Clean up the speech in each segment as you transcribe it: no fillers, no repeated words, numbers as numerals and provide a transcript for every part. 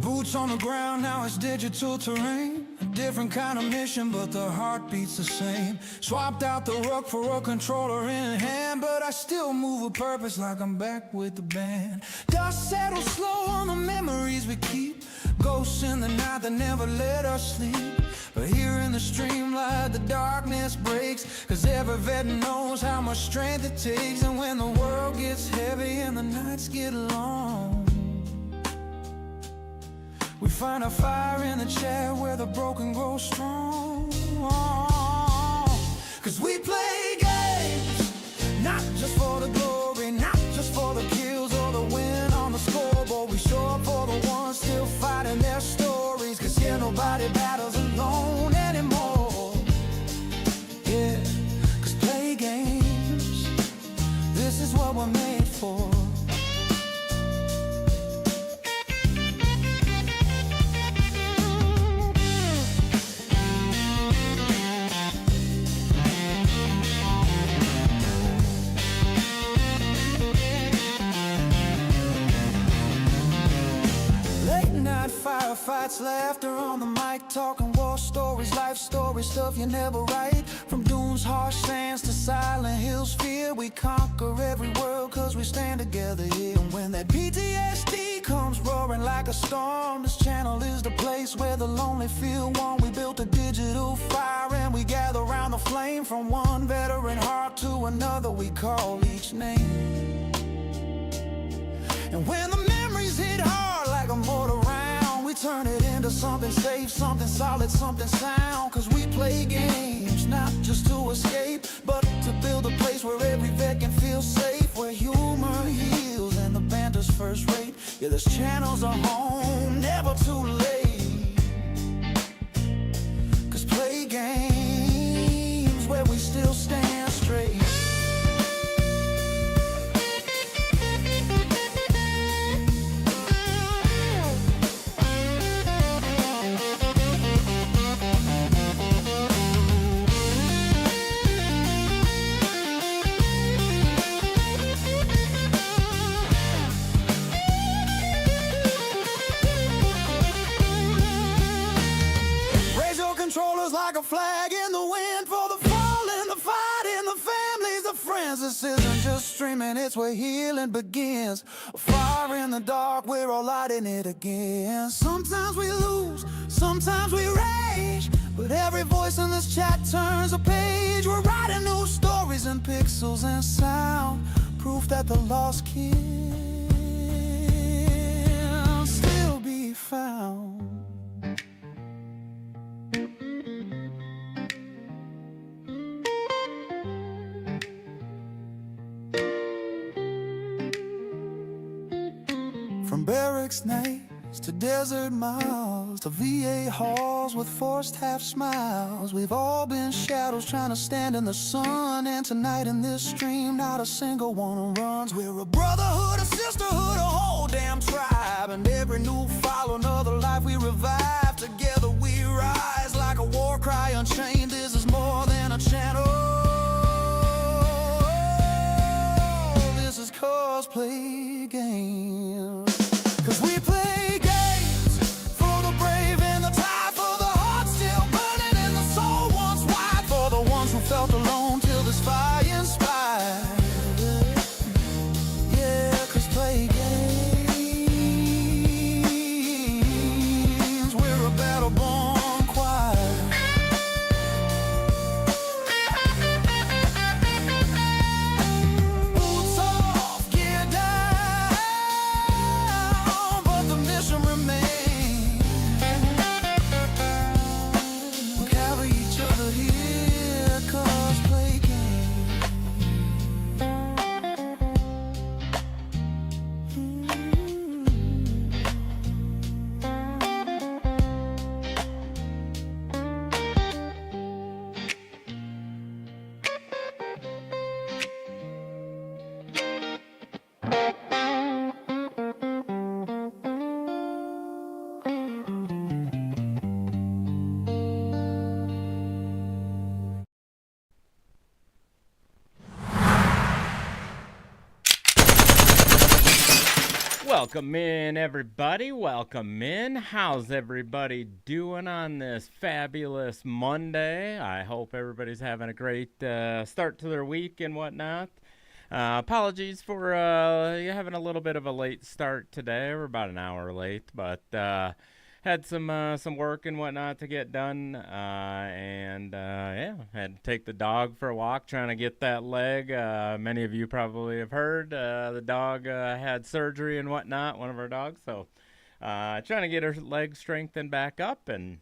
Boots on the ground, now it's digital terrain. A different kind of mission, but the heartbeat's the same. Swapped out the ruck for a controller in hand, but I still move with purpose like I'm back with the band. Dust settles slow on the memories we keep. Ghosts in the night that never let us sleep. But here in the streamlight, the darkness breaks, 'cause every vet knows how much strength it takes. And when the world gets heavy and the nights get long, we find a fire in the chair where the broken grow strong. 'Cause we play games, not just for the glory, not just for the kills or the win on the scoreboard. We show up for the ones still fighting their stories, 'cause here nobody battles alone anymore. Yeah, 'cause play games, this is what we're made for. Firefights, laughter on the mic, talking war stories, life stories, stuff you never write. From dunes, harsh sands to silent hills, fear we conquer every world 'cause we stand together here. And when that PTSD comes roaring like a storm, this channel is the place where the lonely feel warm. We built a digital fire and we gather around the flame. From one veteran heart to another, we call each name. And when the memories hit hard like a mortar round, we turn it into something safe, something solid, something sound. 'Cause we play games, not just to escape, but to build a place where every vet can feel safe, where humor heals and the banter's first rate. Yeah, this channel's a home, never too late. 'Cause play games where we still stand straight. Controllers like a flag in the wind, for the fallen, the fighting, the families, the friends. This isn't just streaming, it's where healing begins. A fire in the dark, we're all lighting it again. Sometimes we lose, sometimes we rage, but every voice in this chat turns a page. We're writing new stories in pixels and sound, proof that the lost can still be found. From barracks nights to desert miles to VA halls with forced half smiles, we've all been shadows trying to stand in the sun. And tonight in this stream, not a single one runs. We're a brotherhood, a sisterhood, a whole damn tribe. And every new follow, another life we revive. Together we rise like a war cry unchained. This is more than a channel, this is cosplay games. 'Cause we play games for the brave and the tired, for the heart still burning and the soul once wide, for the ones who felt alone till this fire inspired. Yeah, 'cause play games, we're a battle-born choir. Welcome in, everybody. Welcome in. How's everybody doing on this fabulous Monday? I hope everybody's having a great start to their week and whatnot. Apologies for you having a little bit of a late start today. We're about an hour late, but had some work and whatnot to get done, and yeah, had to take the dog for a walk, trying to get that leg. Many of you probably have heard the dog had surgery and whatnot. One of our dogs, so trying to get her leg strengthened back up, and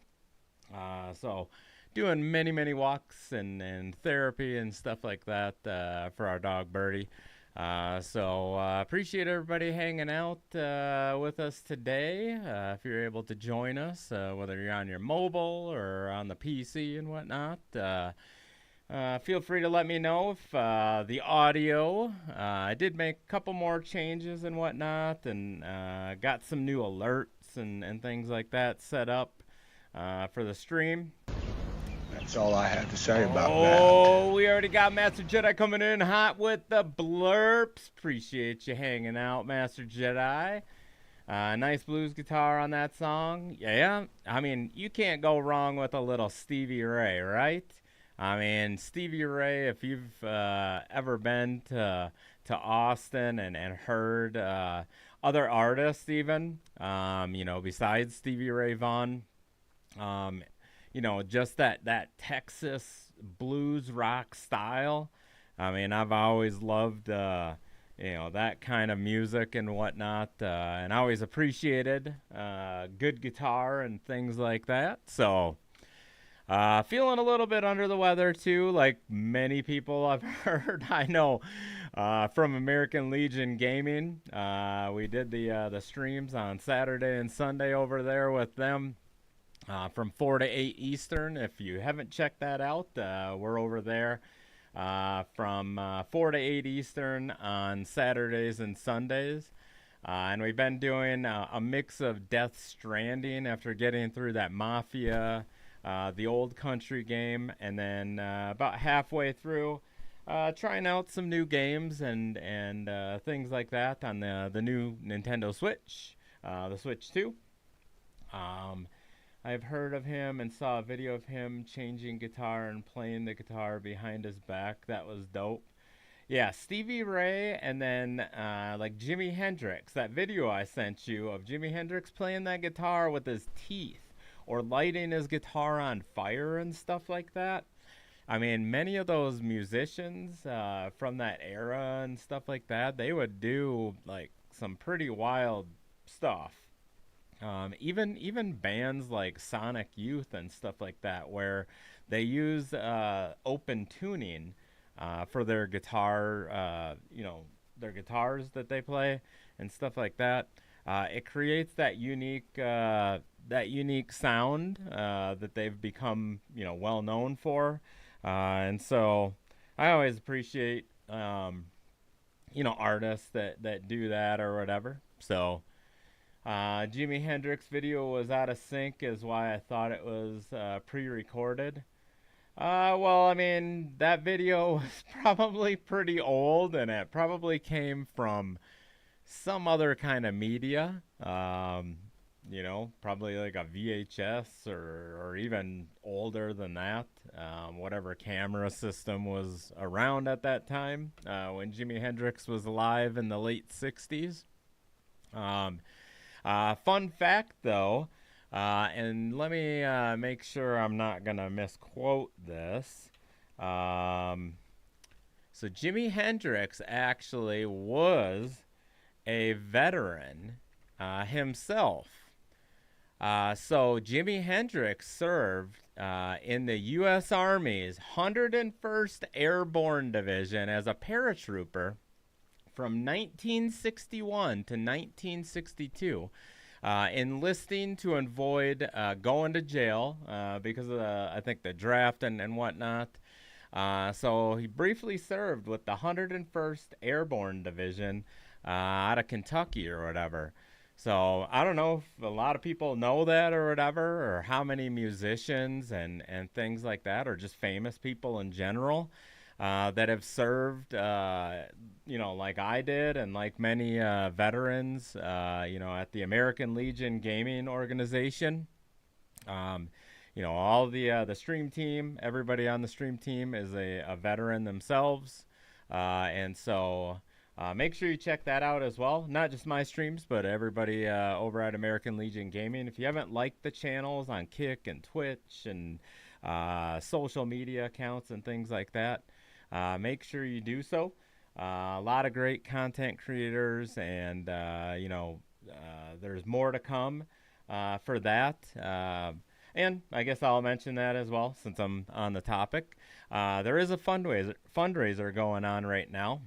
so doing many walks and therapy and stuff like that for our dog Birdie. So appreciate everybody hanging out with us today. If you're able to join us, whether you're on your mobile or on the PC and whatnot, feel free to let me know if the audio. I did make a couple more changes and whatnot, and got some new alerts and things like that set up for the stream. That's all I have to say about that. Oh, we already got Master Jedi coming in hot with the blurps. Appreciate you hanging out, Master Jedi. Nice blues guitar on that song. Yeah, I mean, you can't go wrong with a little Stevie Ray, right? I mean, Stevie Ray, if you've ever been to Austin and heard other artists even, besides Stevie Ray Vaughan, just that Texas blues rock style. I mean, I've always loved, that kind of music and whatnot, and I always appreciated good guitar and things like that. So, feeling a little bit under the weather too, like many people I've heard. I know from American Legion Gaming, we did the streams on Saturday and Sunday over there with them. From 4 to 8 Eastern. If you haven't checked that out, we're over there from 4 to 8 Eastern on Saturdays and Sundays. And we've been doing a mix of Death Stranding after getting through that Mafia, the old country game, and then about halfway through, trying out some new games and things like that on the new Nintendo Switch, the Switch 2. I've heard of him and saw a video of him changing guitar and playing the guitar behind his back. That was dope. Yeah, Stevie Ray, and then like Jimi Hendrix. That video I sent you of Jimi Hendrix playing that guitar with his teeth or lighting his guitar on fire and stuff like that. I mean, many of those musicians from that era and stuff like that, they would do like some pretty wild stuff. Even bands like Sonic Youth and stuff like that, where they use open tuning for their guitar, their guitars that they play and stuff like that. It creates that unique sound that they've become, well known for, and so I always appreciate, artists that do that or whatever. So. Jimi Hendrix video was out of sync is why I thought it was pre-recorded. Well, I mean, that video was probably pretty old, and it probably came from some other kind of media. Probably like a VHS or even older than that. Whatever camera system was around at that time when Jimi Hendrix was alive in the late 60s. Fun fact, though, and let me make sure I'm not going to misquote this. So Jimi Hendrix actually was a veteran himself. So Jimi Hendrix served in the U.S. Army's 101st Airborne Division as a paratrooper from 1961 to 1962, enlisting to avoid going to jail because of, I think, the draft and whatnot. So he briefly served with the 101st Airborne Division out of Kentucky or whatever. So I don't know if a lot of people know that or whatever, or how many musicians and things like that, or just famous people in general, that have served, like I did, and like many veterans, at the American Legion Gaming Organization. Um, all the stream team, everybody on the stream team is a veteran themselves, and so make sure you check that out as well. Not just my streams, but everybody over at American Legion Gaming. If you haven't liked the channels on Kick and Twitch and social media accounts and things like that, make sure you do so. A lot of great content creators, and there's more to come for that. And I guess I'll mention that as well since I'm on the topic. There is a fundraiser going on right now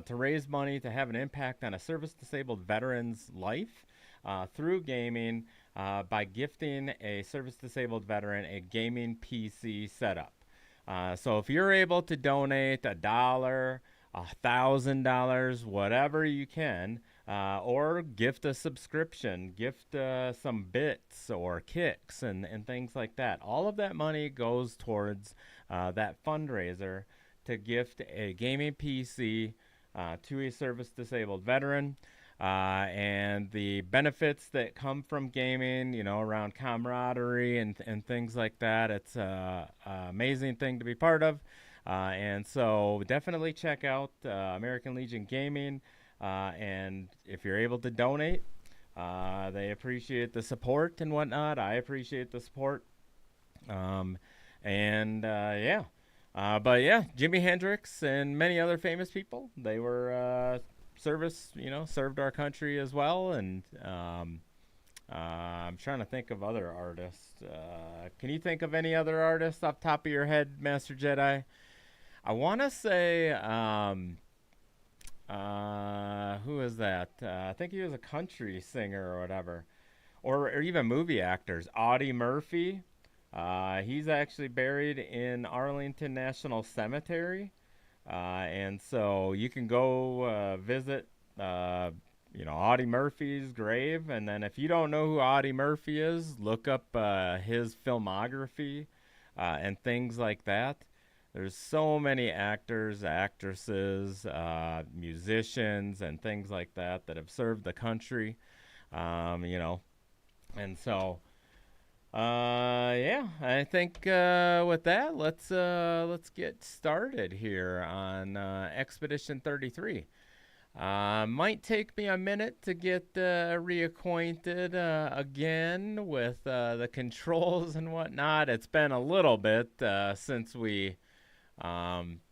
to raise money to have an impact on a service-disabled veteran's life through gaming by gifting a service-disabled veteran a gaming PC setup. So if you're able to donate $1, $1,000, whatever you can, or gift a subscription, gift some bits or kicks and things like that. All of that money goes towards that fundraiser to gift a gaming PC to a service-disabled veteran. And the benefits that come from gaming, around camaraderie and things like that, it's an amazing thing to be part of. And so definitely check out American Legion Gaming. And if you're able to donate, they appreciate the support and whatnot. I appreciate the support. But yeah, Jimi Hendrix and many other famous people, they were served our country as well. And I'm trying to think of other artists. Can you think of any other artists off the top of your head, Master Jedi? I want to say, who is that? I think he was a country singer or whatever, or even movie actors. Audie Murphy. He's actually buried in Arlington National Cemetery, and so you can go visit, Audie Murphy's grave. And then if you don't know who Audie Murphy is, look up his filmography and things like that. There's so many actors, actresses, musicians, and things like that that have served the country, And so, I think with that, let's get started here on Expedition 33. Might take me a minute to get reacquainted again with the controls and whatnot. It's been a little bit since we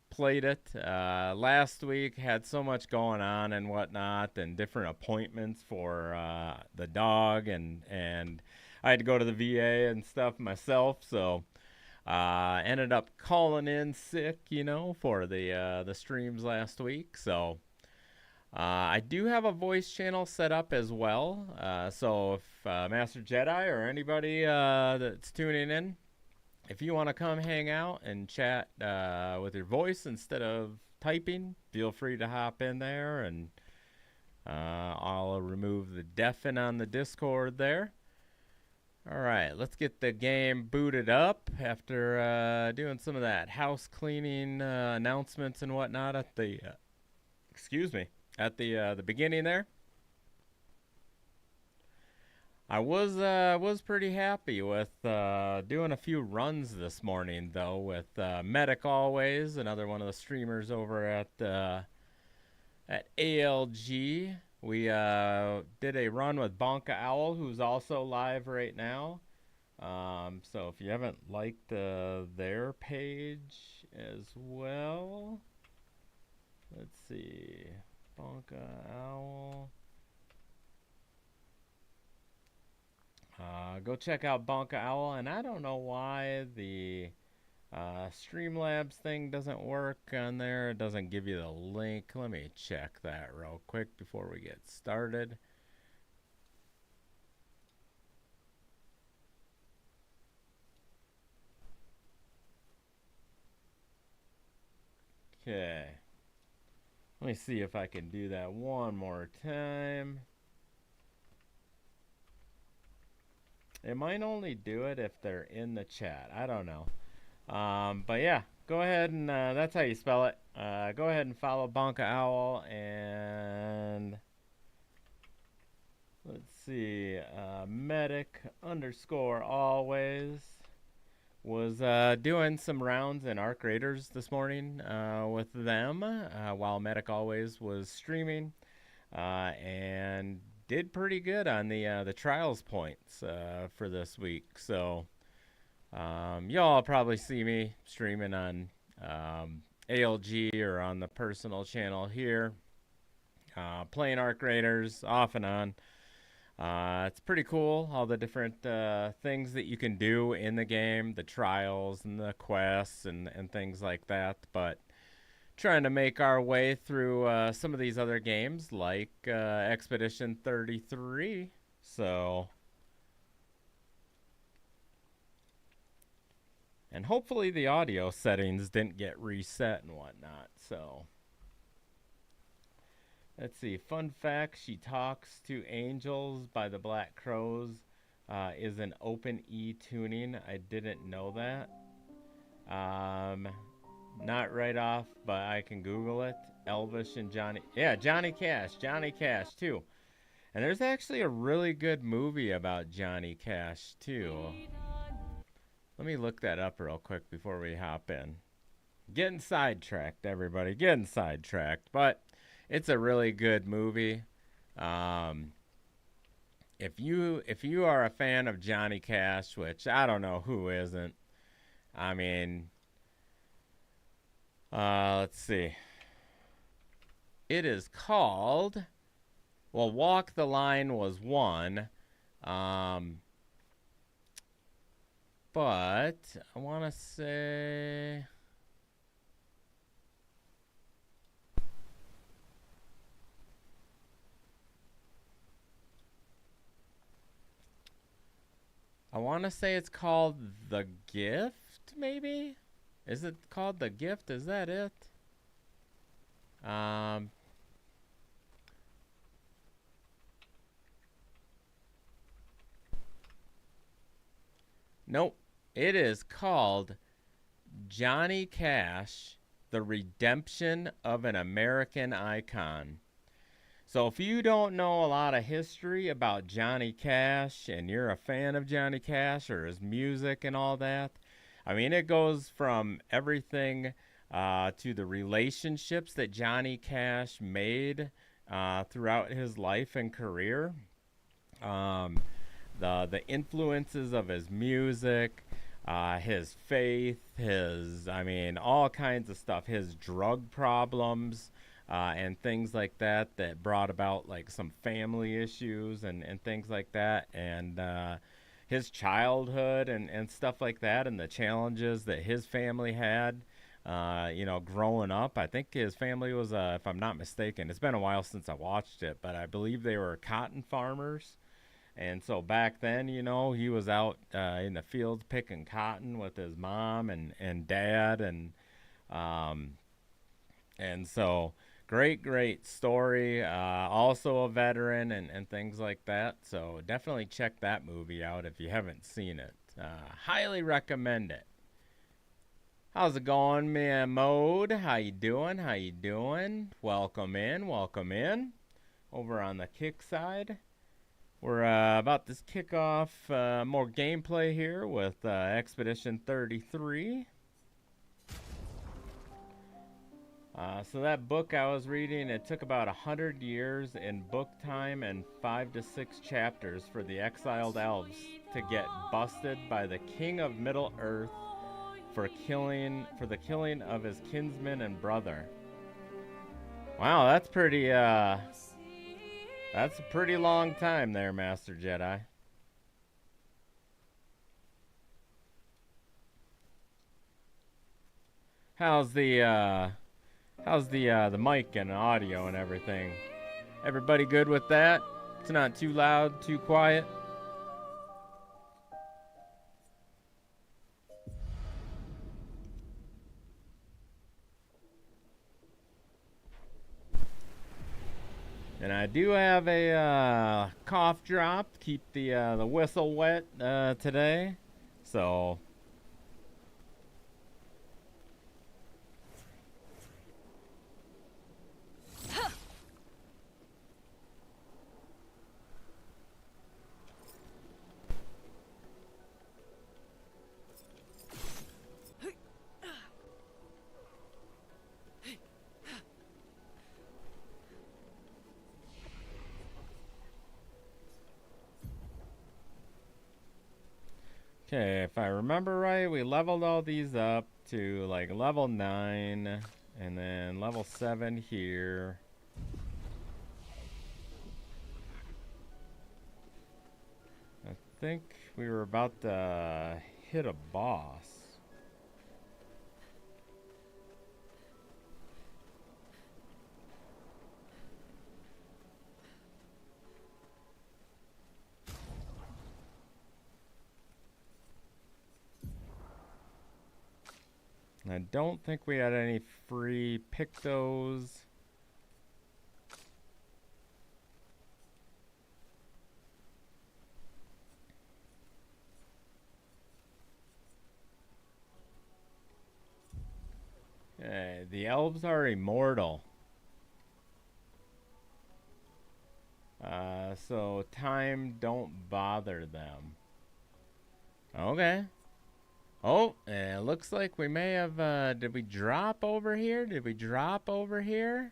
played it last week. Had so much going on and whatnot, and different appointments for the dog, and I had to go to the VA and stuff myself, so ended up calling in sick, for the streams last week. So I do have a voice channel set up as well, so if Master Jedi or anybody that's tuning in, if you want to come hang out and chat with your voice instead of typing, feel free to hop in there, and I'll remove the deafen on the Discord there. All right, let's get the game booted up after doing some of that house cleaning announcements and whatnot at the the beginning there. I was pretty happy with doing a few runs this morning, though, with Medic Always, another one of the streamers over at ALG. We did a run with Bonka Owl, who's also live right now. So if you haven't liked their page as well, let's see, Bonka Owl. Go check out Bonka Owl, and I don't know why the Streamlabs thing doesn't work on there. It doesn't give you the link. Let me check that real quick before we get started. Okay. Let me see if I can do that one more time. It might only do it if they're in the chat. I don't know. But yeah, go ahead and that's how you spell it. Go ahead and follow Bonka Owl, and let's see, medic underscore always was doing some rounds in Arc Raiders this morning with them while medic always was streaming, and did pretty good on the trials points for this week. So y'all probably see me streaming on ALG or on the personal channel here, playing Arc Raiders off and on. It's pretty cool, all the different things that you can do in the game, the trials and the quests and things like that. But trying to make our way through some of these other games like Expedition 33. So, and hopefully the audio settings didn't get reset and whatnot. So, let's see. Fun fact, She Talks to Angels by the Black Crowes is an open E tuning. I didn't know that. Not right off, but I can Google it. Elvis and Johnny. Yeah, Johnny Cash. Johnny Cash, too. And there's actually a really good movie about Johnny Cash, too. Let me look that up real quick before we hop in. Getting sidetracked, everybody. Getting sidetracked. But it's a really good movie. If you are a fan of Johnny Cash, which I don't know who isn't. I mean, let's see. It is called, well, Walk the Line was one. But I want to say, it's called The Gift, maybe? Is it called The Gift? Is that it? Nope. It is called Johnny Cash, The Redemption of an American Icon. So if you don't know a lot of history about Johnny Cash and you're a fan of Johnny Cash or his music and all that, I mean, it goes from everything to the relationships that Johnny Cash made throughout his life and career, the influences of his music, his faith, all kinds of stuff, his drug problems, and things like that brought about like some family issues and things like that, and his childhood and stuff like that, and the challenges that his family had, growing up. I think his family was, if I'm not mistaken, it's been a while since I watched it, but I believe they were cotton farmers. And so back then, he was out in the fields picking cotton with his mom and dad, and so great story. Also a veteran and things like that. So definitely check that movie out if you haven't seen it. Highly recommend it. How's it going, man? Mode? How you doing? Welcome in. Over on the kick side. We're about to kick off more gameplay here with Expedition 33. So that book I was reading, it took about 100 years in book time and 5 to 6 chapters for the exiled elves to get busted by the king of Middle Earth for the killing of his kinsman and brother. Wow, that's pretty that's a pretty long time there, Master Jedi. How's the mic and audio and everything? Everybody good with that? It's not too loud, too quiet? And I do have a cough drop, keep the whistle wet today. So Okay, if I remember right, we leveled all these up to like level 9 and then level 7 here. I think we were about to hit a boss. I don't think we had any free pictos. Okay, the elves are immortal. So time don't bother them. Okay. Oh, it looks like we may have, did we drop over here? Did we drop over here?